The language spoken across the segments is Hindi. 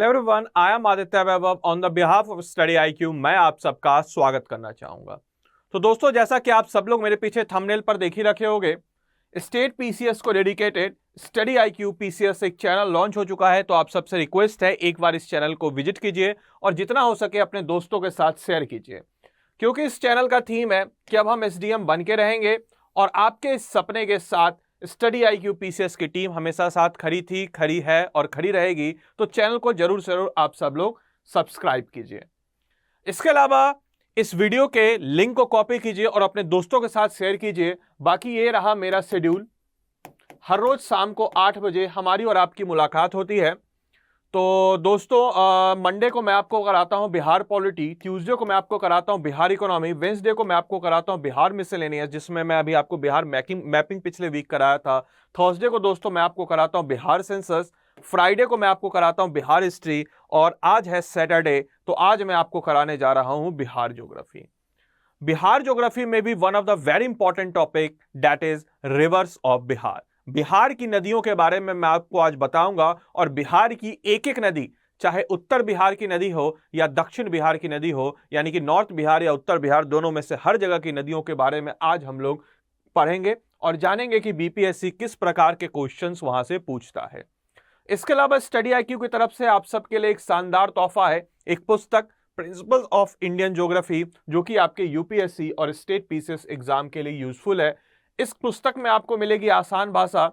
Hello everyone, I am Aditya Vaibhav on the behalf of study IQ. मैं आप सबका स्वागत करना चाहूंगा। तो दोस्तों, जैसा कि आप सब लोग मेरे पीछे थंबनेल पर देख ही रखे होंगे, स्टेट पीसीएस को डेडिकेटेड स्टडी आईक्यू पीसीएस एक चैनल लॉन्च हो चुका है। तो आप सबसे रिक्वेस्ट है, एक बार इस चैनल को विजिट कीजिए और जितना हो सके अपने दोस्तों के साथ शेयर कीजिए, क्योंकि इस चैनल का थीम है कि अब हम एसडीएम बन के रहेंगे और आपके इस सपने के साथ स्टडी आईक्यू पीसीएस की टीम हमेशा साथ खड़ी थी, खड़ी है और खड़ी रहेगी। तो चैनल को जरूर से जरूर आप सब लोग सब्सक्राइब कीजिए। इसके अलावा इस वीडियो के लिंक को कॉपी कीजिए और अपने दोस्तों के साथ शेयर कीजिए। बाकी ये रहा मेरा शेड्यूल। हर रोज शाम को 8 बजे हमारी और आपकी मुलाकात होती है। तो दोस्तों, मंडे को मैं आपको कराता हूं बिहार पॉलिटी, ट्यूसडे को मैं आपको कराता हूं बिहार इकोनॉमी, वेंसडे को मैं आपको कराता हूं बिहार मिसलेनियस, जिसमें मैं अभी आपको बिहार मैपिंग पिछले वीक कराया था। थर्सडे को दोस्तों मैं आपको कराता हूं बिहार सेंसस, फ्राइडे को मैं आपको कराता हूं बिहार हिस्ट्री और आज है सैटरडे, तो आज मैं आपको कराने जा रहा हूं बिहार ज्योग्राफी। बिहार ज्योग्राफी में भी one of the very important topic that is reverse of Bihar. Bihar की नदियों के बारे में मैं आपको आज बताऊंगा और बिहार की एक एक नदी, चाहे उत्तर बिहार की नदी हो या दक्षिण बिहार की नदी हो, यानी कि नॉर्थ बिहार या उत्तर बिहार, दोनों में से हर जगह की नदियों के बारे में आज हम लोग पढ़ेंगे और जानेंगे कि बीपीएससी किस प्रकार के क्वेश्चंस वहां से पूछता है। इसके अलावा स्टडी आईक्यू की तरफ से आप सबके लिए एक शानदार तोहफा है, एक पुस्तक प्रिंसिपल्स ऑफ इंडियन ज्योग्राफी, जो कि आपके यूपीएससी और स्टेट पीसीएस एग्जाम के लिए यूजफुल है। इस पुस्तक में आपको मिलेगी आसान भाषा।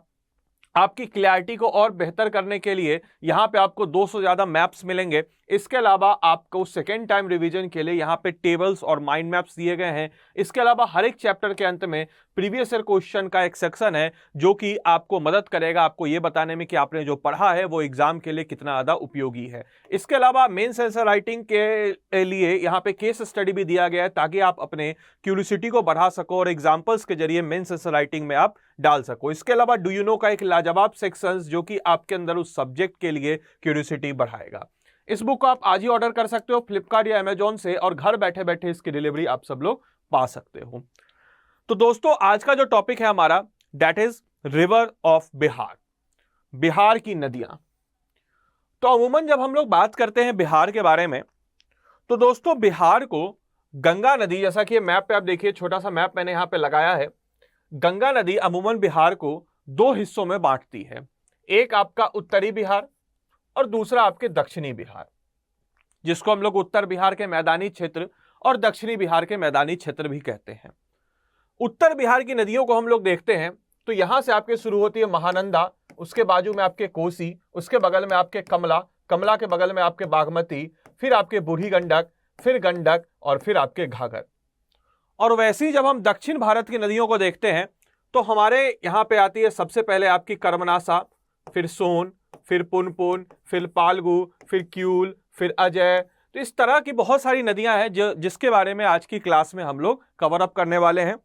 आपकी क्लैरिटी को और बेहतर करने के लिए यहां पे आपको 200 से ज्यादा मैप्स मिलेंगे। इसके अलावा आपको सेकेंड टाइम रिवीजन के लिए यहां पे टेबल्स और माइंड मैप्स दिए गए हैं। इसके अलावा हर एक चैप्टर के अंत में प्रीवियस ईयर क्वेश्चन का एक सेक्शन है, जो कि आपको मदद करेगा आपको यह बताने में कि आपने जो पढ़ा है वो एग्जाम के लिए कितना ज्यादा उपयोगी है। इसके अलावा मेंस आंसर राइटिंग के लिए यहाँ पे केस स्टडी भी दिया गया है, ताकि आप अपने क्यूरियोसिटी को बढ़ा सको और एग्जाम्पल्स के जरिए मेंस आंसर राइटिंग में आप डाल सको। इसके अलावा डू यू नो का एक लाजवाब सेक्शन, जो कि आपके अंदर उस सब्जेक्ट के लिए क्यूरियोसिटी बढ़ाएगा। इस बुक को आप आज ही ऑर्डर कर सकते हो फ्लिपकार्ट या अमेजॉन से और घर बैठे बैठे इसकी डिलीवरी आप सब लोग पा सकते हो। तो दोस्तों, आज का जो टॉपिक है हमारा, that is river of Bihar, Bihar की नदियां। तो अमूमन जब हम लोग बात करते हैं बिहार के बारे में, तो दोस्तों बिहार को गंगा नदी, जैसा कि मैप पे आप देखिए, छोटा सा मैप मैंने यहां पे लगाया है। गंगा नदी अमूमन बिहार को दो हिस्सों में बांटती है, एक आपका उत्तरी बिहार और दूसरा आपके दक्षिणी बिहार, जिसको हम लोग उत्तर बिहार के मैदानी क्षेत्र और दक्षिणी बिहार के मैदानी क्षेत्र भी कहते हैं। उत्तर बिहार की नदियों को हम लोग देखते हैं तो यहां से आपके शुरू होती है महानंदा, उसके बाजू में आपके कोसी, उसके बगल में आपके कमला, कमला के बगल में आपके बागमती, फिर आपके बूढ़ी गंडक, फिर गंडक और फिर आपके घाघर। और वैसे ही जब हम दक्षिण भारत की नदियों को देखते हैं तो हमारे यहां पे आती है सबसे पहले आपकी कर्मनासा, फिर सोन, फिर पुनपुन, फिर पालगु, फिर क्यूल, फिर अजय। तो इस तरह की बहुत सारी नदियां हैं जिसके बारे में आज की क्लास में हम लोग कवर अप करने वाले हैं।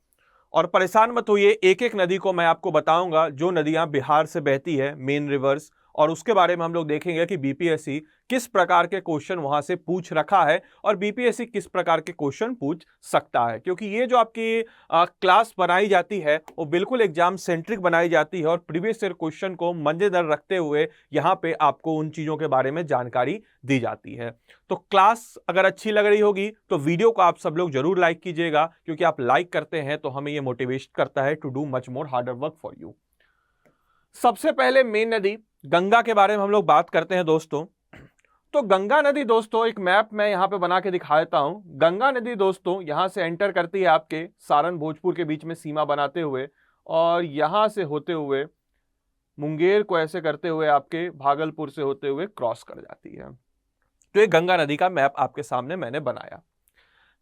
और परेशान मत होइए, एक एक नदी को मैं आपको बताऊंगा जो नदियां बिहार से बहती है, मेन रिवर्स, और उसके बारे में हम लोग देखेंगे कि बीपीएससी किस प्रकार के क्वेश्चन वहां से पूछ रखा है और बीपीएससी किस प्रकार के क्वेश्चन पूछ सकता है। क्योंकि ये जो आपकी क्लास बनाई जाती है वो बिल्कुल एग्जाम सेंट्रिक बनाई जाती है और प्रीवियस ईयर क्वेश्चन को मद्देनजर रखते हुए यहाँ पे आपको उन चीज़ों के बारे में जानकारी दी जाती है। तो क्लास अगर अच्छी लग रही होगी तो वीडियो को आप सब लोग जरूर लाइक कीजिएगा, क्योंकि आप लाइक करते हैं तो हमें ये मोटिवेट करता है to do much more harder work for you. सबसे पहले मेन नदी गंगा के बारे में हम लोग बात करते हैं दोस्तों। तो गंगा नदी दोस्तों, एक मैप मैं यहां पे बना के दिखा देता हूं। गंगा नदी दोस्तों यहां से एंटर करती है आपके सारण भोजपुर के बीच में सीमा बनाते हुए और यहां से होते हुए मुंगेर को ऐसे करते हुए आपके भागलपुर से होते हुए क्रॉस कर जाती है। तो ये गंगा नदी का मैप आपके सामने मैंने बनाया।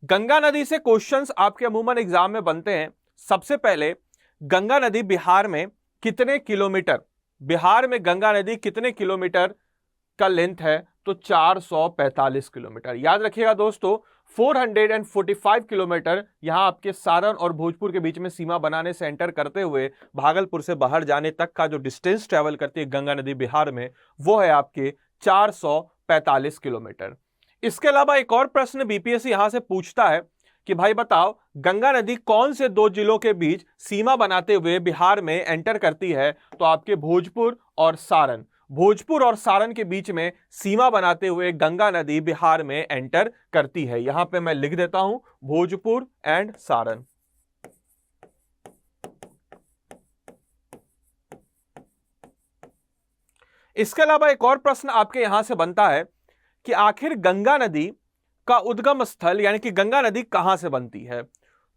गंगा नदी से क्वेश्चंस आपके अमूमन एग्जाम में बनते हैं। सबसे पहले, गंगा नदी बिहार में कितने किलोमीटर, बिहार में गंगा नदी कितने किलोमीटर का लेंथ है? तो 445 किलोमीटर। याद रखिएगा दोस्तों, 445 किलोमीटर यहां आपके सारण और भोजपुर के बीच में सीमा बनाने से एंटर करते हुए भागलपुर से बाहर जाने तक का जो डिस्टेंस ट्रेवल करती है गंगा नदी बिहार में, वो है आपके 445 किलोमीटर। इसके अलावा एक और प्रश्न बीपीएससी यहां से पूछता है कि भाई बताओ, गंगा नदी कौन से दो जिलों के बीच सीमा बनाते हुए बिहार में एंटर करती है? तो आपके भोजपुर और सारण। भोजपुर और सारण के बीच में सीमा बनाते हुए गंगा नदी बिहार में एंटर करती है। यहां पे मैं लिख देता हूं भोजपुर एंड सारण। इसके अलावा एक और प्रश्न आपके यहां से बनता है कि आखिर गंगा नदी का उद्गम स्थल यानी कि गंगा नदी कहां से बनती है।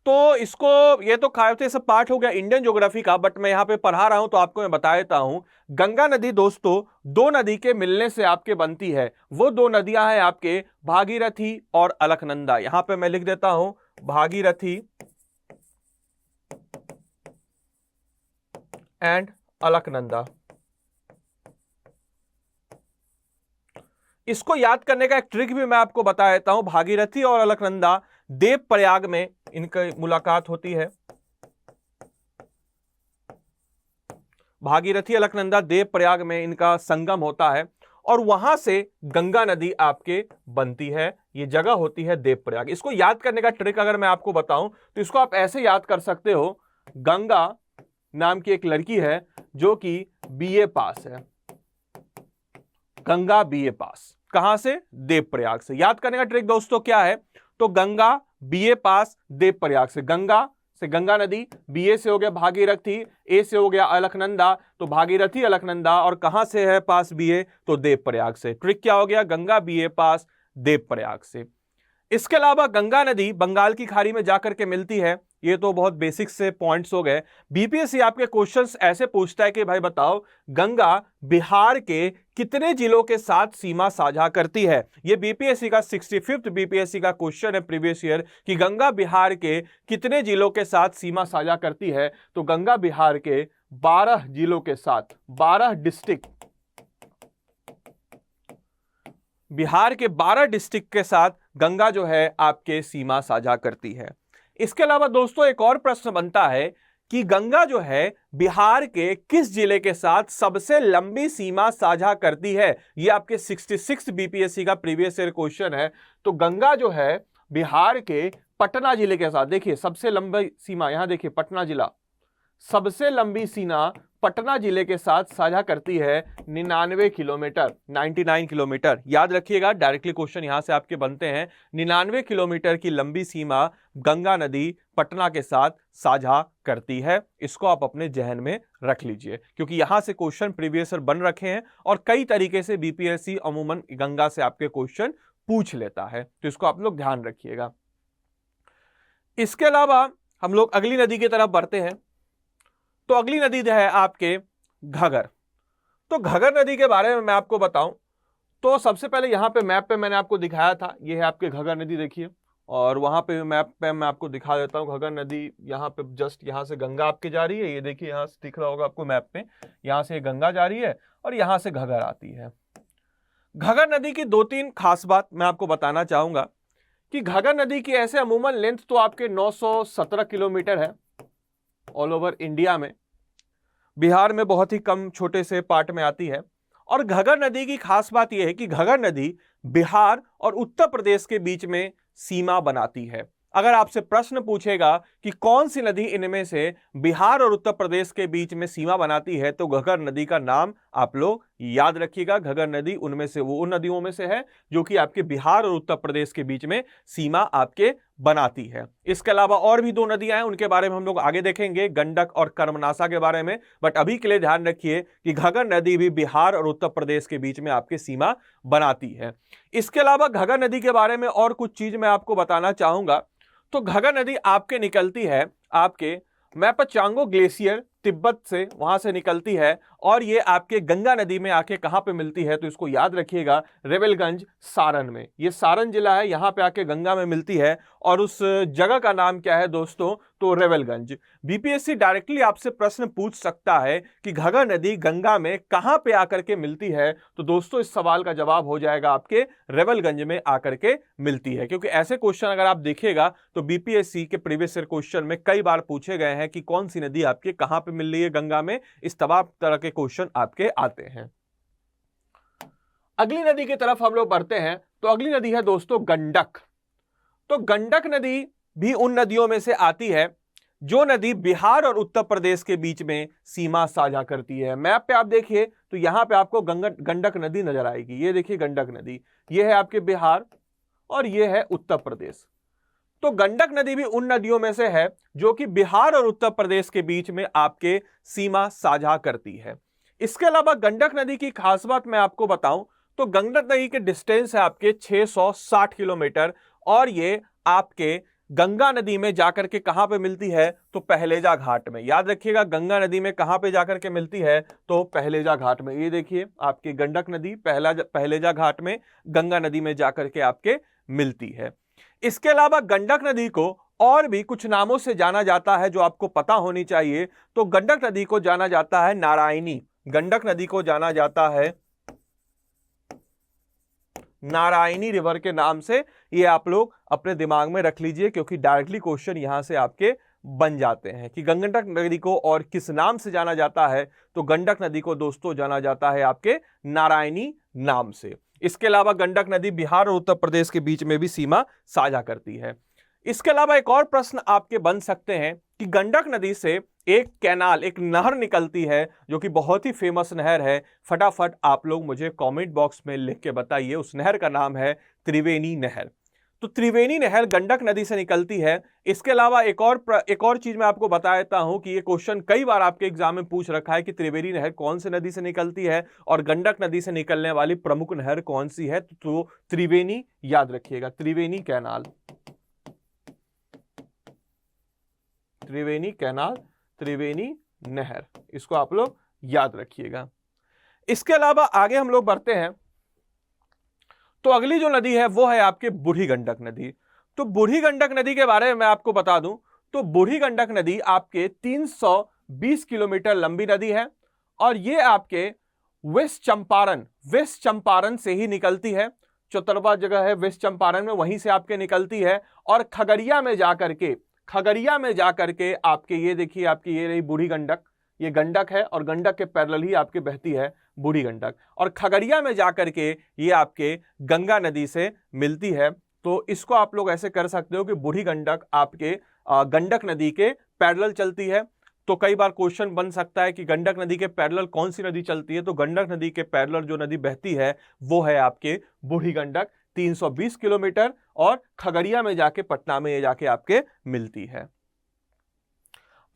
तो इसको, ये तो खाते सब पार्ट हो गया इंडियन ज्योग्राफी का, बट मैं यहां पे पढ़ा रहा हूं तो आपको मैं बता देता हूं। गंगा नदी दोस्तों दो नदी के मिलने से आपके बनती है। वो दो नदियां हैं आपके भागीरथी और अलकनंदा। यहां पे मैं लिख देता हूं भागीरथी एंड अलकनंदा। इसको याद करने का एक ट्रिक भी मैं आपको बता देता हूं। भागीरथी और अलकनंदा देवप्रयाग में इनकी मुलाकात होती है। भागीरथी अलकनंदा देवप्रयाग में इनका संगम होता है और वहां से गंगा नदी आपके बनती है। ये जगह होती है देवप्रयाग। इसको याद करने का ट्रिक अगर मैं आपको बताऊं तो इसको आप ऐसे याद कर सकते हो। गंगा नाम की एक लड़की है जो कि बीए पास है। गंगा बीए पास कहां से? देवप्रयाग से। याद करने का ट्रिक दोस्तों क्या है? तो गंगा बीए पास देवप्रयाग से। गंगा से गंगा नदी, बीए से हो गया भागीरथी, ए से हो गया अलकनंदा, तो भागीरथी अलकनंदा, और कहां से है पास बीए? तो देवप्रयाग से। ट्रिक क्या हो गया? गंगा बीए पास देवप्रयाग से। इसके अलावा गंगा नदी बंगाल की खाड़ी में जाकर के मिलती है। ये तो बहुत बेसिक से पॉइंट्स हो गए। बीपीएससी आपके क्वेश्चंस ऐसे पूछता है कि भाई बताओ गंगा बिहार के कितने जिलों के साथ सीमा साझा करती है। ये बीपीएससी का 65th बीपीएससी का क्वेश्चन है प्रीवियस ईयर कि गंगा बिहार के कितने जिलों के साथ सीमा साझा करती है। तो गंगा बिहार के 12 जिलों के साथ, 12 डिस्ट्रिक्ट, बिहार के 12 डिस्ट्रिक्ट के साथ गंगा जो है आपके सीमा साझा करती है। इसके अलावा दोस्तों एक और प्रश्न बनता है कि गंगा जो है बिहार के किस जिले के साथ सबसे लंबी सीमा साझा करती है। यह आपके 66 बीपीएससी का प्रीवियस ईयर क्वेश्चन है। तो गंगा जो है बिहार के पटना जिले के साथ, देखिए सबसे लंबी सीमा, यहां देखिए पटना जिला, सबसे लंबी सीमा पटना जिले के साथ साझा करती है 99 किलोमीटर, 99 किलोमीटर। याद रखिएगा, डायरेक्टली क्वेश्चन यहां से आपके बनते हैं। 99 किलोमीटर की लंबी सीमा गंगा नदी पटना के साथ साझा करती है। इसको आप अपने जहन में रख लीजिए क्योंकि यहां से क्वेश्चन प्रीवियस ईयर बन रखे हैं और कई तरीके से बीपीएससी अमूमन गंगा से आपके क्वेश्चन पूछ लेता है, तो इसको आप लोग ध्यान रखिएगा। इसके अलावा हम लोग अगली नदी की तरफ बढ़ते हैं। तो अगली नदी है आपके घगर। तो घगर नदी के बारे में मैं आपको बताऊं तो सबसे पहले यहां पे मैप पे मैंने आपको दिखाया था, ये है आपके घगर नदी देखिए, और वहां पे मैप पे मैं आपको दिखा देता हूं। घगर नदी यहां पे जस्ट यहां से गंगा आपके जा रही है, ये देखिए यहां से दिख रहा होगा आपको मैप पे, यहां से गंगा जा रही है और यहां से घगर आती है। घगर नदी की 2-3 खास बात मैं आपको बताना चाहूंगा कि घगर नदी की ऐसे अमूमन लेंथ तो आपके 917 किलोमीटर है ऑल ओवर इंडिया में। बिहार में बहुत ही कम छोटे से पार्ट में आती है। और घगर नदी की खास बात यह है कि घगर नदी बिहार और उत्तर प्रदेश के बीच में सीमा बनाती है। अगर आपसे प्रश्न पूछेगा कि कौन सी नदी इनमें से बिहार और उत्तर प्रदेश के बीच में सीमा बनाती है तो घगर नदी का नाम आप लोग याद रखिएगा। घगर नदी उनमें से, वो उन नदियों में से है जो कि आपके बिहार और उत्तर प्रदेश के बीच में सीमा आपके बनाती है। इसके अलावा और भी 2 नदियां हैं, उनके बारे में हम लोग आगे देखेंगे, गंडक और कर्मनासा के बारे में। बट अभी के लिए ध्यान रखिए कि घगर नदी भी बिहार और उत्तर प्रदेश के बीच में आपके सीमा बनाती है। इसके अलावा घगर नदी के बारे में और कुछ चीज मैं आपको बताना चाहूंगा। तो घगर नदी आपके निकलती है आपके मैपचांगो ग्लेशियर तिब्बत से, वहां से निकलती है और ये आपके गंगा नदी में आके कहां पे मिलती है तो इसको याद रखिएगा, रेवेलगंज सारण में। ये सारण जिला है, यहां पे आके गंगा में मिलती है और उस जगह का नाम क्या है दोस्तों? तो रेवेलगंज। बीपीएससी डायरेक्टली आपसे प्रश्न पूछ सकता है कि घगर नदी गंगा में कहां पे आकर के मिलती है, तो दोस्तों इस सवाल का जवाब हो जाएगा आपके रेवेलगंज में आकर के मिलती है। क्योंकि ऐसे क्वेश्चन अगर आप देखिएगा तो बीपीएससी के प्रीवियस ईयर क्वेश्चन में कई बार पूछे गए हैं कि कौन सी नदी आपके कहां पे मिल रही है गंगा में। इस तमाम तरह के क्वेश्चन आपके आते हैं। अगली नदी की तरफ हम लोग बढ़ते हैं। तो अगली नदी है दोस्तों गंडक। तो गंडक नदी भी उन नदियों में से आती है जो नदी बिहार और उत्तर प्रदेश के बीच में सीमा साझा करती है। मैप पे आप देखिए तो यहां पे आपको गंडक नदी नजर आएगी। ये देखिए गंडक नदी, ये है आपके बिहार और ये है उत्तर प्रदेश। तो गंडक नदी भी उन नदियों में से है जो कि बिहार और उत्तर प्रदेश के बीच में आपके सीमा साझा करती है। इसके अलावा गंडक नदी की खास बात मैं आपको बताऊं तो गंडक नदी के डिस्टेंस है आपके 660 किलोमीटर और ये आपके गंगा नदी में जाकर के कहां पे मिलती है तो पहलेजा घाट में। याद रखिएगा गंगा नदी में कहां पे जाकर के मिलती है तो पहलेजा घाट में। ये देखिए आपकी गंडक नदी पहलेजा घाट में गंगा नदी में जाकर के आपके मिलती है। इसके अलावा गंडक नदी को और भी कुछ नामों से जाना जाता है जो आपको पता होनी चाहिए। तो गंडक नदी को जाना जाता है नारायणी, गंडक नदी को जाना जाता है नारायणी रिवर के नाम से। ये आप लोग अपने दिमाग में रख लीजिए क्योंकि डायरेक्टली क्वेश्चन यहां से आपके बन जाते हैं कि गंडक नदी को और किस नाम से जाना जाता है। तो गंडक नदी को दोस्तों जाना जाता है आपके नारायणी नाम से। इसके अलावा गंडक नदी बिहार और उत्तर प्रदेश के बीच में भी सीमा साझा करती है। इसके अलावा एक और प्रश्न आपके बन सकते हैं कि गंडक नदी से एक कैनाल, एक नहर निकलती है जो कि बहुत ही फेमस नहर है। फटाफट आप लोग मुझे कमेंट बॉक्स में लिख के बताइए। उस नहर का नाम है त्रिवेणी नहर। तो त्रिवेणी नहर गंडक नदी से निकलती है। इसके अलावा एक और चीज मैं आपको बता देता हूं कि ये क्वेश्चन कई बार आपके एग्जाम में पूछ रखा है कि त्रिवेणी नहर कौन सी नदी से निकलती है और गंडक नदी से निकलने वाली प्रमुख नहर कौन सी है। तो त्रिवेणी याद रखिएगा, त्रिवेणी कैनाल, त्रिवेणी कैनाल, त्रिवेणी नहर, इसको आप लोग याद रखिएगा। इसके अलावा आगे हम लोग बढ़ते हैं तो अगली जो नदी है वो है आपके बूढ़ी गंडक नदी। तो बूढ़ी गंडक नदी के बारे में मैं आपको बता दूं तो बूढ़ी गंडक नदी आपके 320 किलोमीटर लंबी नदी है और ये आपके वेस्ट चंपारण से ही निकलती है। चौतरवा जगह है वेस्ट चंपारण में, वहीं से आपके निकलती है और खगड़िया में जाकर के आपके ये देखिए आपकी ये रही बूढ़ी गंडक, ये गंडक है और गंडक के पैरेलल ही आपके बहती है बूढ़ी गंडक और खगड़िया में जाकर के ये आपके गंगा नदी से मिलती है। तो इसको आप लोग ऐसे कर सकते हो कि बूढ़ी गंडक आपके गंडक नदी के पैरेलल चलती है। तो कई बार क्वेश्चन बन सकता है कि गंडक नदी के पैरेलल कौन सी नदी चलती है। तो गंडक नदी के पैरेलल जो नदी बहती है वो है आपके बूढ़ी गंडक, 320 किलोमीटर और खगड़िया में जाके पटना में ये जाके आपके मिलती है।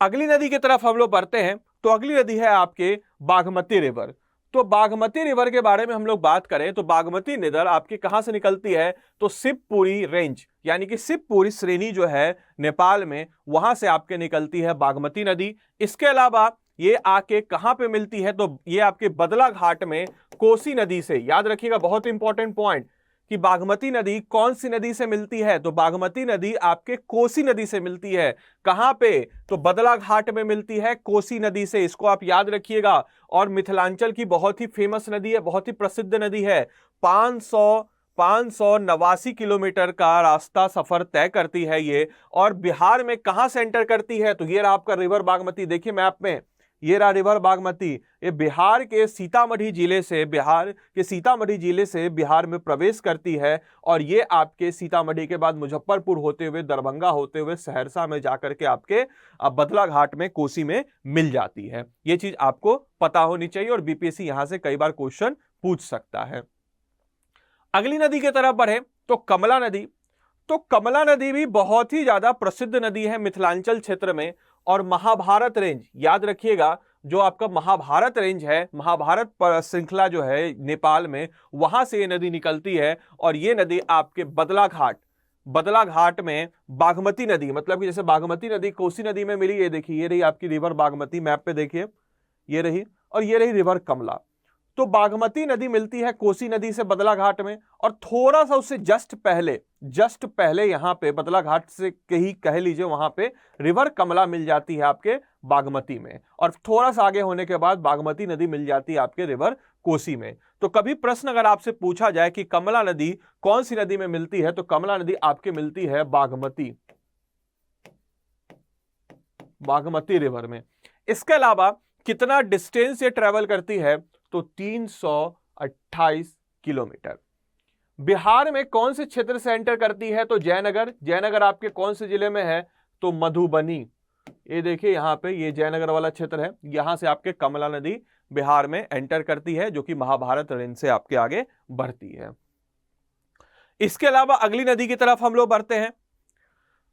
अगली नदी की तरफ हम लोग बढ़ते हैं तो अगली नदी है आपके बागमती रिवर। तो बागमती रिवर के बारे में हम लोग बात करें तो बागमती नदी आपके कहां से निकलती है तो शिवपुरी रेंज यानी कि शिवपुरी श्रेणी जो है नेपाल में, वहां से आपके निकलती है बागमती नदी। इसके अलावा ये आके कहां पे मिलती है तो ये आपके बदला घाट में कोसी नदी से। याद रखिएगा बहुत इंपॉर्टेंट पॉइंट कि बागमती नदी कौन सी नदी से मिलती है तो बागमती नदी आपके कोसी नदी से मिलती है। कहां पे तो बदला घाट में मिलती है कोसी नदी से, इसको आप याद रखिएगा। और मिथिलांचल की बहुत ही फेमस नदी है, बहुत ही प्रसिद्ध नदी है। 589 किलोमीटर का रास्ता सफर तय करती है ये। और बिहार में कहां से एंटर करती है तो ये रहा आपका रिवर बागमती, देखिए मैप में ये रहा रिवर बागमती। ये बिहार के सीतामढ़ी जिले से बिहार में प्रवेश करती है और ये आपके सीतामढ़ी के बाद मुजफ्फरपुर होते हुए दरभंगा होते हुए सहरसा में जाकर के आपके बदला घाट में कोसी में मिल जाती है। ये चीज आपको पता होनी चाहिए और बीपीएससी यहां से कई बार क्वेश्चन पूछ सकता है। अगली नदी की तरफ बढ़े तो कमला नदी। तो कमला नदी भी बहुत ही ज्यादा प्रसिद्ध नदी है मिथिलांचल क्षेत्र में। और महाभारत रेंज याद रखिएगा, जो आपका महाभारत रेंज है, महाभारत श्रृंखला जो है नेपाल में, वहां से ये नदी निकलती है। और ये नदी आपके बदला घाट में बागमती नदी, मतलब कि जैसे बागमती नदी कोसी नदी में मिली, ये देखिए ये रही आपकी रिवर बागमती, मैप पे देखिए ये रही, और ये रही रिवर कमला। तो बागमती नदी मिलती है कोसी नदी से बदला घाट में और थोड़ा सा उससे जस्ट पहले यहां पे बदला घाट से कहीं कह लीजिए वहां पे रिवर कमला मिल जाती है आपके बागमती में। और थोड़ा सा आगे होने के बाद बागमती नदी मिल जाती है आपके रिवर कोसी में। तो कभी प्रश्न अगर आपसे पूछा जाए कि कमला नदी कौन सी नदी में मिलती है तो कमला नदी आपके मिलती है बागमती रिवर में। इसके अलावा कितना डिस्टेंस ये ट्रेवल करती है तो 328 किलोमीटर। बिहार में कौन से क्षेत्र से एंटर करती है तो जयनगर आपके कौन से जिले में है तो मधुबनी ये देखिए यहाँ पे ये जयनगर वाला क्षेत्र है, यहां से आपके कमला नदी बिहार में एंटर करती है, जो कि महाभारत रेंज से आपके आगे बढ़ती है। इसके अलावा अगली नदी की तरफ हम लोग बढ़ते हैं।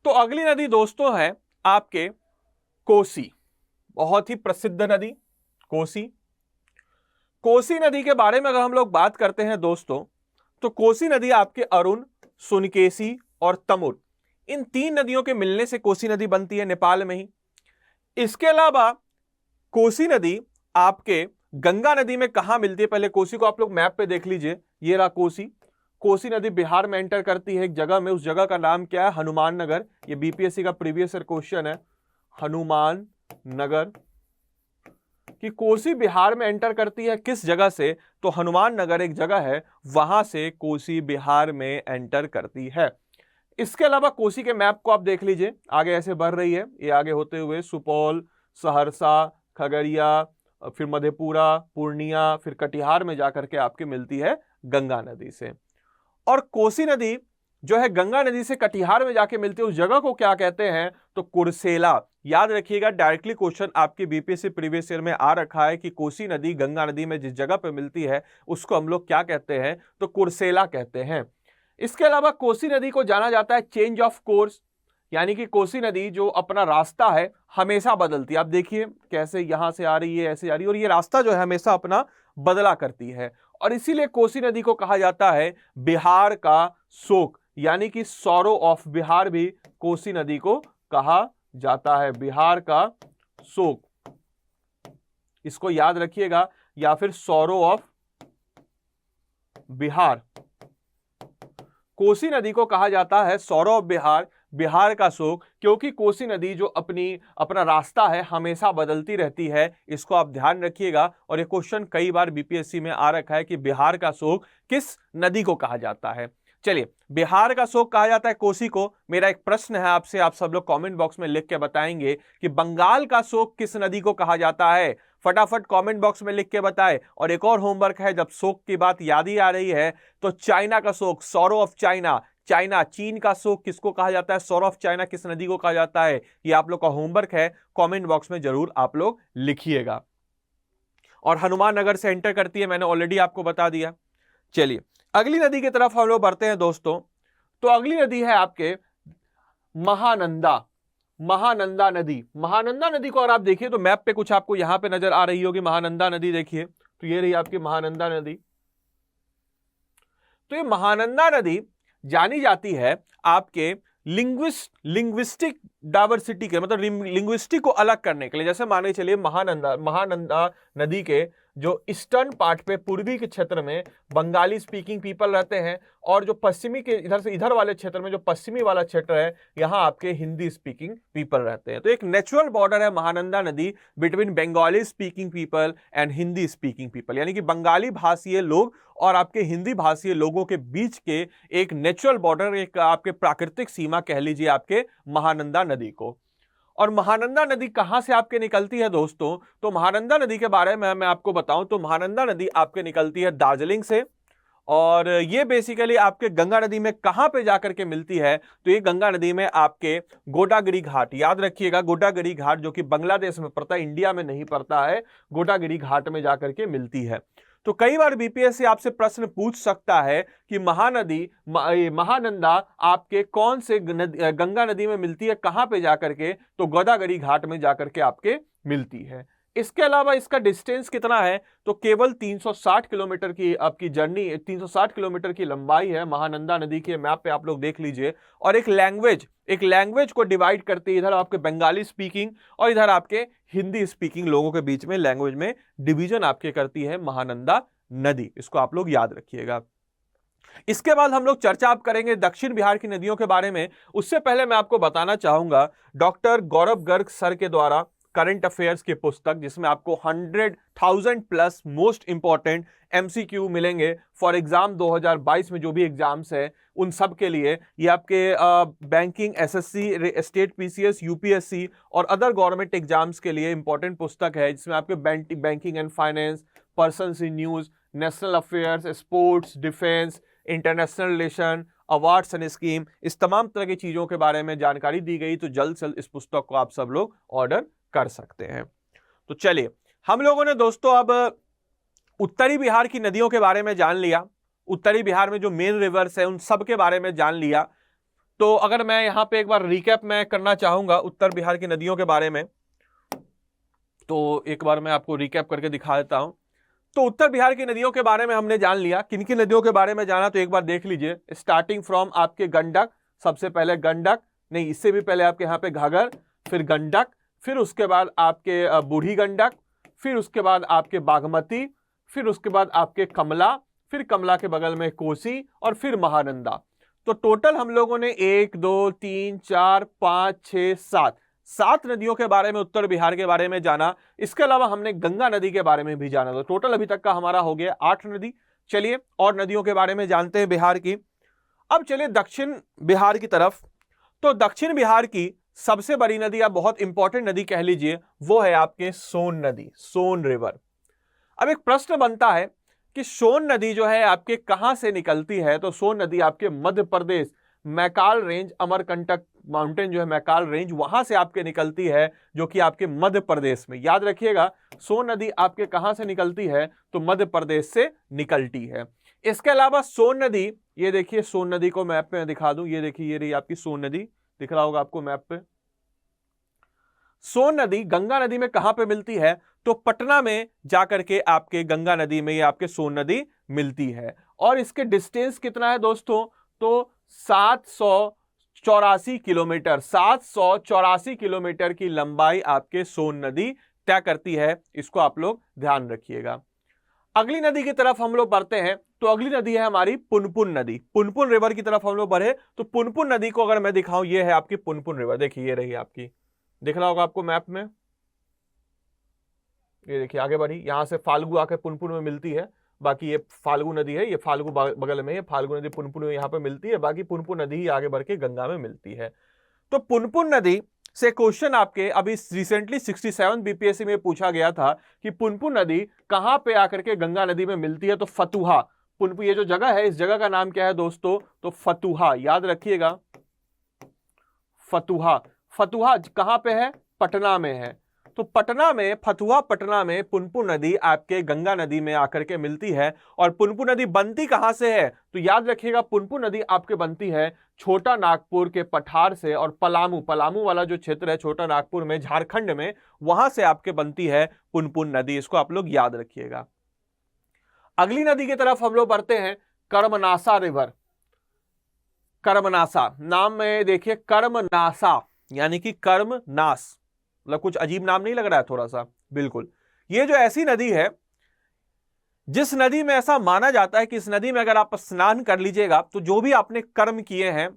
तो अगली नदी दोस्तों है आपके कोसी, बहुत ही प्रसिद्ध नदी कोसी। कोसी नदी के बारे में अगर हम लोग बात करते हैं दोस्तों, तो कोसी नदी आपके अरुण, सुनकेसी और तमुर, इन 3 नदियों के मिलने से कोसी नदी बनती है नेपाल में ही। इसके अलावा कोसी नदी आपके गंगा नदी में कहां मिलती है, पहले कोसी को आप लोग मैप पे देख लीजिए, ये रहा कोसी। कोसी नदी बिहार में एंटर करती है एक जगह में, उस जगह का नाम क्या है, हनुमान नगर। ये बीपीएससी का प्रीवियस ईयर क्वेश्चन है, हनुमान नगर। कि कोसी बिहार में एंटर करती है किस जगह से, तो हनुमान नगर एक जगह है, वहां से कोसी बिहार में एंटर करती है। इसके अलावा कोसी के मैप को आप देख लीजिए, आगे ऐसे बढ़ रही है, ये आगे होते हुए सुपौल, सहरसा, खगड़िया, फिर मधेपुरा, पूर्णिया, फिर कटिहार में जाकर के आपके मिलती है गंगा नदी से। और कोसी नदी जो है गंगा नदी से कटिहार में जाके मिलती है, उस जगह को क्या कहते हैं, तो कुर्सेला। याद रखिएगा, डायरेक्टली क्वेश्चन आपके बीपीएससी प्रीवियस ईयर में आ रखा है कि कोसी नदी गंगा नदी में जिस जगह पे मिलती है उसको हम लोग क्या कहते हैं, तो कुर्सेला कहते हैं। इसके अलावा कोसी नदी को जाना जाता है चेंज ऑफ कोर्स, यानी कि कोसी नदी जो अपना रास्ता है हमेशा बदलती है। आप देखिए कैसे यहां से आ रही है, ऐसे आ रही है, और ये रास्ता जो है हमेशा अपना बदला करती है, और इसीलिए कोसी नदी को कहा जाता है बिहार का शोक, यानी कि सॉरो ऑफ बिहार भी कोसी नदी को कहा जाता है, बिहार का शोक, इसको याद रखिएगा, या फिर सॉरो ऑफ बिहार। कोसी नदी को कहा जाता है सॉरो ऑफ बिहार, बिहार का शोक, क्योंकि कोसी नदी जो अपना रास्ता है हमेशा बदलती रहती है, इसको आप ध्यान रखिएगा। और ये क्वेश्चन कई बार बीपीएससी में आ रखा है कि बिहार का शोक किस नदी को कहा जाता है। चलिए, बिहार का शोक कहा जाता है कोसी को। मेरा एक प्रश्न है आपसे, आप सब लोग कमेंट बॉक्स में लिख के बताएंगे कि बंगाल का शोक किस नदी को कहा जाता है। फटाफट कमेंट बॉक्स में लिख के बताएं। और एक और होमवर्क है, जब शोक की बात याद ही आ रही है, तो चाइना का शोक, सॉरो ऑफ चाइना, चाइना, चीन का शोक किसको कहा जाता है, सॉरो ऑफ चाइना किस नदी को कहा जाता है, ये आप लोग का होमवर्क है, कमेंट बॉक्स में जरूर आप लोग लिखिएगा। और हनुमान नगर से एंटर करती है, मैंने ऑलरेडी आपको बता दिया। चलिए अगली नदी की तरफ हम लोग बढ़ते हैं दोस्तों। तो अगली नदी है आपके महानंदा, महानंदा नदी। महानंदा नदी को अगर आप देखिए तो मैप पे कुछ आपको यहां पे नजर आ रही होगी महानंदा नदी, देखिए तो ये रही आपकी महानंदा नदी। तो ये महानंदा नदी जानी जाती है आपके लिंग्विस्टिक डाइवर्सिटी के, मतलब लिंग्विस्टिक को अलग करने के लिए। जैसे मान के चलिए महानंदा नदी के जो ईस्टर्न पार्ट पे, पूर्वी के क्षेत्र में बंगाली स्पीकिंग पीपल रहते हैं, और जो पश्चिमी के इधर से इधर वाले क्षेत्र में, जो पश्चिमी वाला क्षेत्र है, यहाँ आपके हिंदी स्पीकिंग पीपल रहते हैं। तो एक नेचुरल बॉर्डर है महानंदा नदी between Bengali speaking people and Hindi speaking people, यानी कि बंगाली भाषीय लोग और आपके हिंदी भाषीय लोगों के बीच के एक नेचुरल बॉर्डर, एक आपके प्राकृतिक सीमा कह लीजिए आपके महानंदा नदी को। और महानंदा नदी कहां से आपके निकलती है दोस्तों, तो महानंदा नदी के बारे में मैं आपको बताऊं तो महानंदा नदी आपके निकलती है दार्जिलिंग से, और ये बेसिकली आपके गंगा नदी में कहां पे जाकर के मिलती है, तो ये गंगा नदी में आपके गोदावरी घाट, याद रखिएगा गोदावरी घाट, जो कि बांग्लादेश में पड़ता है, इंडिया में नहीं पड़ता है, गोदावरी घाट में जाकर के मिलती है। तो कई बार बीपीएससी आपसे प्रश्न पूछ सकता है कि महानंदा आपके कौन से गंगा नदी में मिलती है, कहां पे जाकर के, तो गोदावरी घाट में जाकर के आपके मिलती है। इसके अलावा इसका डिस्टेंस कितना है, तो केवल 360 किलोमीटर की आपकी जर्नी, 360 किलोमीटर की लंबाई है महानंदा नदी के। मैप पे आप लोग देख लीजिए। और एक लैंग्वेज को डिवाइड करती है, इधर आपके बंगाली स्पीकिंग और इधर आपके हिंदी स्पीकिंग लोगों के बीच में लैंग्वेज में डिवीजन आपके करती है महानंदा नदी, इसको आप लोग याद रखिएगा। इसके बाद हम लोग चर्चा आप करेंगे दक्षिण बिहार की नदियों के बारे में। उससे पहले मैं आपको बताना चाहूंगा डॉक्टर गौरव गर्ग सर के द्वारा करंट अफेयर्स की पुस्तक, जिसमें आपको 100,000 प्लस मोस्ट इंपॉर्टेंट एमसीक्यू मिलेंगे फॉर एग्जाम 2022 में जो भी एग्जाम्स है उन सब के लिए। ये आपके banking, SSC, state PCS, UPSC और अदर गवर्नमेंट एग्जाम्स के लिए इंपॉर्टेंट पुस्तक है, जिसमें आपके banking and finance, persons in news, national affairs, sports, defence, international relation, awards and scheme, इस तमाम तरह की चीजों के बारे में जानकारी दी गई। तो जल्द से जल्द इस पुस्तक को आप सब लोग ऑर्डर कर सकते हैं। तो चलिए, हम लोगों ने दोस्तों अब उत्तरी बिहार की नदियों के बारे में जान लिया, उत्तरी बिहार में जो मेन रिवर्स है उन सब के बारे में जान लिया। तो अगर मैं यहां पे एक बार रिकैप मैं करना चाहूंगा उत्तर बिहार की नदियों के बारे में, तो एक बार मैं आपको रिकैप करके दिखा देता हूं। तो उत्तर बिहार की नदियों के बारे में हमने जान लिया, किन किन नदियों के बारे में जाना तो एक बार देख लीजिए। स्टार्टिंग फ्रॉम आपके गंडक, सबसे पहले गंडक, नहीं इससे भी पहले आपके यहाँ पे घाघर, फिर गंडक, फिर उसके बाद आपके बूढ़ी गंडक, फिर उसके बाद आपके बागमती, फिर उसके बाद आपके कमला, फिर कमला के बगल में कोसी और फिर महानंदा। तो टोटल हम लोगों ने 1 2 3 4 5 6 7 नदियों के बारे में उत्तर बिहार के बारे में जाना। इसके अलावा हमने गंगा नदी के बारे में भी जाना। तो टोटल अभी तक का हमारा हो गया 8 नदी। चलिए और नदियों के बारे में जानते हैं बिहार की। अब चलिए दक्षिण बिहार की तरफ। तो दक्षिण बिहार की सबसे बड़ी नदी, या बहुत इंपॉर्टेंट नदी कह लीजिए, वो है आपके सोन नदी, सोन रिवर। अब एक प्रश्न बनता है कि सोन नदी जो है आपके कहां से निकलती है। तो सोन नदी आपके मध्य प्रदेश, मैकाल रेंज, अमरकंटक माउंटेन जो है मैकाल रेंज, वहां से आपके निकलती है, जो कि आपके मध्य प्रदेश में। याद रखिएगा, सोन नदी आपके कहां से निकलती है, तो मध्य प्रदेश से निकलती है। इसके अलावा सोन नदी, ये देखिए सोन नदी को मैप में दिखा दूं, ये देखिए ये रही आपकी सोन नदी, दिख रहा होगा आपको मैप पे। सोन नदी गंगा नदी में कहां पे मिलती है, तो पटना में जाकर के आपके गंगा नदी में ये आपके सोन नदी मिलती है। और इसके डिस्टेंस कितना है दोस्तों, तो 784 किलोमीटर, 784 किलोमीटर की लंबाई आपके सोन नदी तय करती है। इसको आप लोग ध्यान रखिएगा। अगली नदी की तरफ हम लोग बढ़ते हैं। तो अगली नदी है हमारी पुनपुन नदी। पुनपुन रिवर की तरफ हम लोग बढ़े। तो पुनपुन नदी को अगर मैं दिखाऊं, ये है आपकी पुनपुन रिवर, देखिए ये रही आपकी, दिख रहा होगा आपको मैप में, ये देखिए आगे बढ़ी, यहां से फाल्गु आकर पुनपुन में मिलती है। बाकी ये फाल्गु नदी है, ये फाल्गु बगल में है, फाल्गु नदी पुनपुन में यहां पे मिलती है। बाकी पुनपुन नदी ही आगे बढ़ के गंगा में मिलती है। तो पुनपुन नदी से क्वेश्चन आपके अभी रिसेंटली 67 बीपीएससी में पूछा गया था कि पुनपुन नदी कहां पे आकर के गंगा नदी में मिलती है। तो फतुहा, पुनपुन ये जो जगह है, इस जगह का नाम क्या है दोस्तों, तो फतुहा, याद रखिएगा फतुहा। फतुहा कहां पे है, पटना में है। तो पटना में, फतुहा पटना में पुनपुन नदी आपके गंगा नदी में आकर के मिलती है। और पुनपुन नदी बनती कहां से है, तो याद रखिएगा पुनपुन नदी आपके बनती है छोटा नागपुर के पठार से, और पलामू, पलामू वाला जो क्षेत्र है छोटा नागपुर में, झारखंड में, वहां से आपके बनती है पुनपुन नदी। इसको आप लोग याद रखिएगा। अगली नदी की तरफ हम लोग बढ़ते हैं, कर्मनासा रिवर। कर्मनासा नाम में देखिए, कर्मनासा यानी कि कर्मनास, मतलब कुछ अजीब नाम नहीं लग रहा है थोड़ा सा, बिल्कुल। ये जो ऐसी नदी है, जिस नदी में ऐसा माना जाता है कि इस नदी में अगर आप स्नान कर लीजिएगा तो जो भी आपने कर्म किए हैं,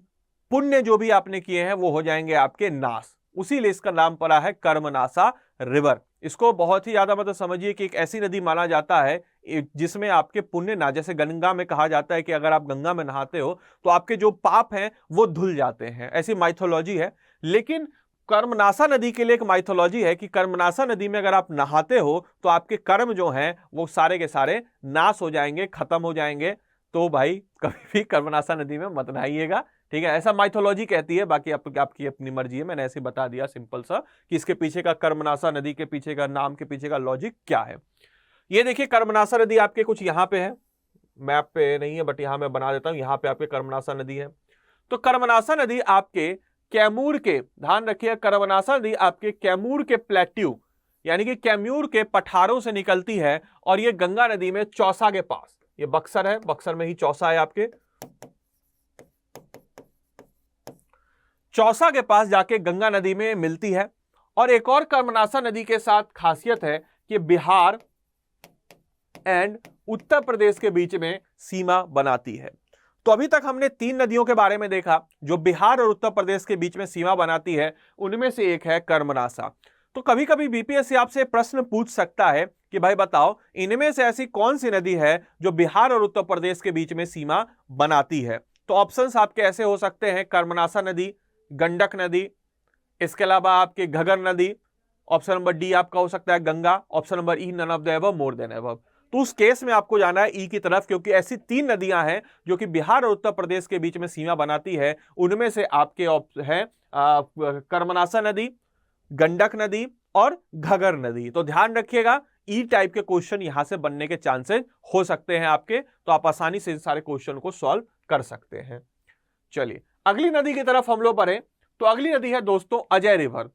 पुण्य जो भी आपने किए हैं, वो हो जाएंगे आपके नाश। उसीलिए इसका नाम पड़ा है कर्मनासा रिवर। इसको बहुत ही ज्यादा मतलब समझिए कि एक ऐसी नदी माना जाता है जिसमें आपके पुण्य ना, जैसे गंगा में कहा जाता है कि अगर आप गंगा में नहाते हो तो आपके जो पाप हैं वो धुल जाते हैं, ऐसी माइथोलॉजी है। लेकिन कर्मनासा नदी के लिए एक माइथोलॉजी है कि कर्मनासा नदी में अगर आप नहाते हो तो आपके कर्म जो हैं वो सारे के सारे नाश हो जाएंगे, खत्म हो जाएंगे। तो भाई कभी भी कर्मनासा नदी में मत नहाइएगा, ठीक है, ऐसा माइथोलॉजी कहती है। बाकी आपकी अपनी मर्जी है, मैंने ऐसे बता दिया सिंपल सा कि इसके पीछे का, कर्मनासा नदी के पीछे का नाम के पीछे का लॉजिक क्या है। ये देखिए कर्मनासा नदी आपके कुछ यहां पे है, मैप पे नहीं है बट यहां मैं बना देता हूं, यहां पे आपके कर्मनासा नदी है। तो कर्मनासा नदी आपके कैमूर के, ध्यान रखिए, कर्मनासा नदी आपके कैमूर के प्लेट्यू यानी कि कैमूर के पठारों से निकलती है। और ये गंगा नदी में चौसा के पास, ये बक्सर है, बक्सर में ही चौसा है आपके, चौसा के पास जाके गंगा नदी में मिलती है। और एक और कर्मनासा नदी के साथ खासियत है कि बिहार एंड उत्तर प्रदेश के बीच में सीमा बनाती है। तो अभी तक हमने 3 नदियों के बारे में देखा जो बिहार और उत्तर प्रदेश के बीच में सीमा बनाती है, उनमें से एक है कर्मनासा। तो कभी कभी बीपीएससी आपसे प्रश्न पूछ सकता है कि भाई बताओ इनमें से ऐसी कौन सी नदी है जो बिहार और उत्तर प्रदेश के बीच में सीमा बनाती है। तो ऑप्शंस आपके ऐसे हो सकते हैं, कर्मनासा नदी, गंडक नदी, इसके अलावा आपके घगर नदी, ऑप्शन नंबर डी आपका हो सकता है Ganga, option number E none of the above, more than above. तो उस केस में आपको जाना है ई की तरफ, क्योंकि ऐसी 3 नदियां हैं जो कि बिहार और उत्तर प्रदेश के बीच में सीमा बनाती है। उनमें से आपके है कर्मनासा नदी, गंडक नदी और घगर नदी। तो ध्यान रखिएगा, ई टाइप के क्वेश्चन यहां से बनने के चांसेस हो सकते हैं आपके, तो आप आसानी से इन सारे क्वेश्चन को सॉल्व कर सकते हैं। चलिए अगली नदी की तरफ हम लोग बढ़े, तो अगली नदी है दोस्तों अजय रिवर।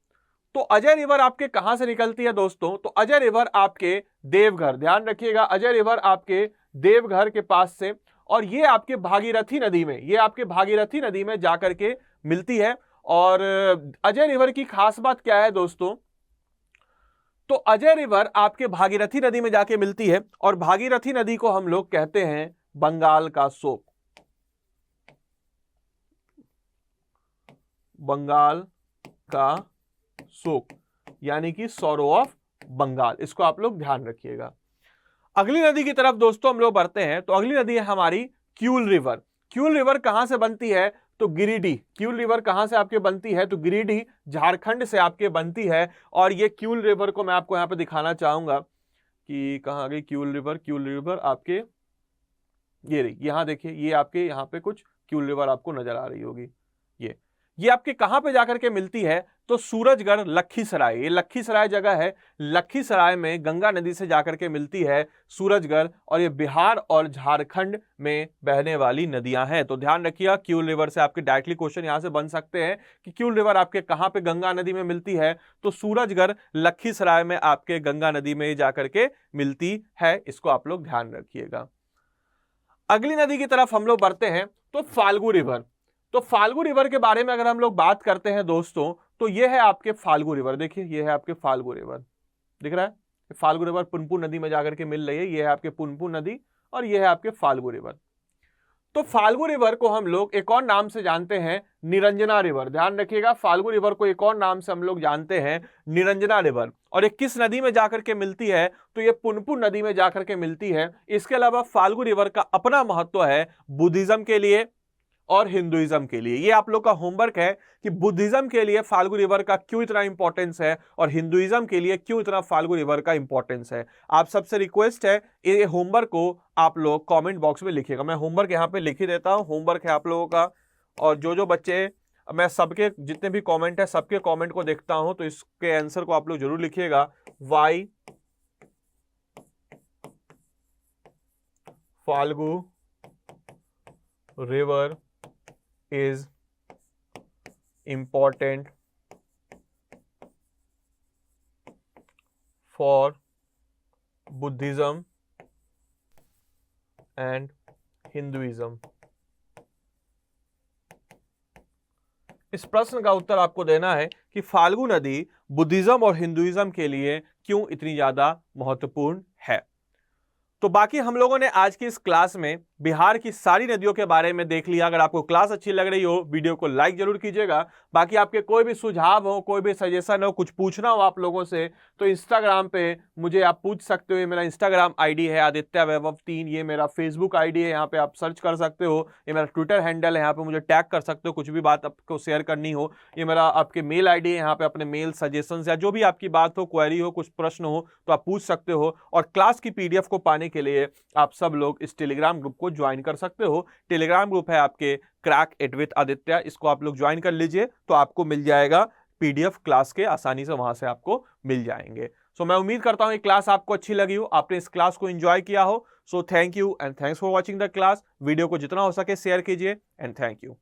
तो अजय रिवर आपके कहां से निकलती है दोस्तों? तो अजय रिवर आपके देवघर, ध्यान रखिएगा, अजय रिवर आपके देवघर के पास से, और ये आपके भागीरथी नदी में, ये आपके भागीरथी नदी में जाकर के मिलती है। और अजय रिवर की खास बात क्या है दोस्तों? तो अजय रिवर आपके भागीरथी नदी में जाके मिलती है, और भागीरथी नदी को हम लोग कहते हैं बंगाल का शोक, बंगाल का शोक, यानी कि सॉरो ऑफ बंगाल। इसको आप लोग ध्यान रखिएगा। अगली नदी की तरफ दोस्तों हम लोग बढ़ते हैं, तो अगली नदी है हमारी क्यूल रिवर। क्यूल रिवर कहां से बनती है? तो गिरिडीह। क्यूल रिवर कहां से आपके बनती है? तो गिरिडीह झारखंड से आपके बनती है। और ये क्यूल रिवर को मैं आपको यहां पे दिखाना चाहूंगा कि कहां गई क्यूल रिवर। क्यूल रिवर आपके ये रही, यहां देखिए, ये आपके यहां पे कुछ क्यूल रिवर आपको नजर आ रही होगी। ये आपके कहां पे जाकर के मिलती है? तो सूरजगढ़ लखीसराय, ये लखीसराय जगह है, लखीसराय में गंगा नदी से जाकर के मिलती है सूरजगढ़, और ये बिहार और झारखंड में बहने वाली नदियां हैं। तो ध्यान रखिएगा, क्यूल रिवर से आपके डायरेक्टली क्वेश्चन यहां से बन सकते हैं कि क्यूल रिवर आपके कहां पे गंगा नदी में मिलती है? तो सूरजगढ़ लखीसराय में आपके गंगा नदी में जाकर के मिलती है। इसको आप लोग ध्यान रखिएगा। अगली नदी की तरफ हम लोग बढ़ते हैं, तो फाल्गु रिवर। तो फाल्गु रिवर के बारे में अगर हम लोग बात करते हैं दोस्तों, तो ये है आपके फाल्गु रिवर। देखिए ये है आपके फाल्गु रिवर, दिख रहा है? फाल्गु रिवर पुनपुन नदी में जाकर के मिल रही है। ये है आपके पुनपुन नदी और ये है आपके फाल्गु रिवर। तो फाल्गु रिवर को हम लोग एक और नाम से जानते हैं, निरंजना रिवर। ध्यान रखिएगा, फाल्गु रिवर को एक और नाम से हम लोग जानते हैं, निरंजना रिवर। और ये किस नदी में जाकर के मिलती है? तो ये पुनपुन नदी में जाकर के मिलती है। इसके अलावा फाल्गु रिवर का अपना महत्व है बुद्धिज्म के लिए और हिंदुइज्म के लिए। ये आप लोग का होमवर्क है कि बुद्धिज्म के लिए फाल्गु रिवर का क्यों इतना इंपॉर्टेंस है और हिंदुइज्म के लिए क्यों इतना फाल्गु रिवर का इंपॉर्टेंस है। आप सबसे रिक्वेस्ट है, ये होमवर्क को आप लोग कमेंट बॉक्स में लिखिएगा। मैं होमवर्क यहाँ पे लिख ही देता हूँ, होमवर्क है आप लोगों का। और जो बच्चे, मैं सबके जितने भी कॉमेंट है सबके कॉमेंट को देखता हूं, तो इसके आंसर को आप लोग जरूर लिखिएगा। Why Falgu river is important for Buddhism and Hinduism। इस प्रश्न का उत्तर आपको देना है कि फाल्गु नदी बुद्धिज्म और हिंदुइज्म के लिए क्यों इतनी ज्यादा महत्वपूर्ण है। तो बाकी हम लोगों ने आज की इस क्लास में बिहार की सारी नदियों के बारे में देख लिया। अगर आपको क्लास अच्छी लग रही हो, वीडियो को लाइक जरूर कीजिएगा। बाकी आपके कोई भी सुझाव हो, कोई भी सजेशन हो, कुछ पूछना हो आप लोगों से, तो इंस्टाग्राम पे मुझे आप पूछ सकते हो। मेरा इंस्टाग्राम आईडी है आदित्य वैभव 3। ये मेरा फेसबुक आईडी है, यहाँ पे आप सर्च कर सकते हो। ये मेरा ट्विटर हैंडल है, यहाँ पे मुझे टैग कर सकते हो, कुछ भी बात आपको शेयर करनी हो। ये मेरा आपके मेल आईडी है, यहाँ पे अपने मेल सजेशन या जो भी आपकी बात हो, क्वेरी हो, कुछ प्रश्न हो, तो आप पूछ सकते हो। और क्लास की पीडीएफ को पाने के लिए आप सब लोग इस टेलीग्राम ग्रुप को ज्वाइन कर सकते हो। टेलीग्राम ग्रुप है आपके क्रैक इट विद आदित्य, इसको आप लोग ज्वाइन कर लीजिए, तो आपको मिल जाएगा पीडीएफ क्लास के, आसानी से वहां से आपको मिल जाएंगे। सो मैं उम्मीद करता हूं ये क्लास आपको अच्छी लगी हो, आपने इस क्लास को एंजॉय किया हो। So thank you and thanks for watching the class. Video को जितना हो सके शेयर कीजिए एंड थैंक यू।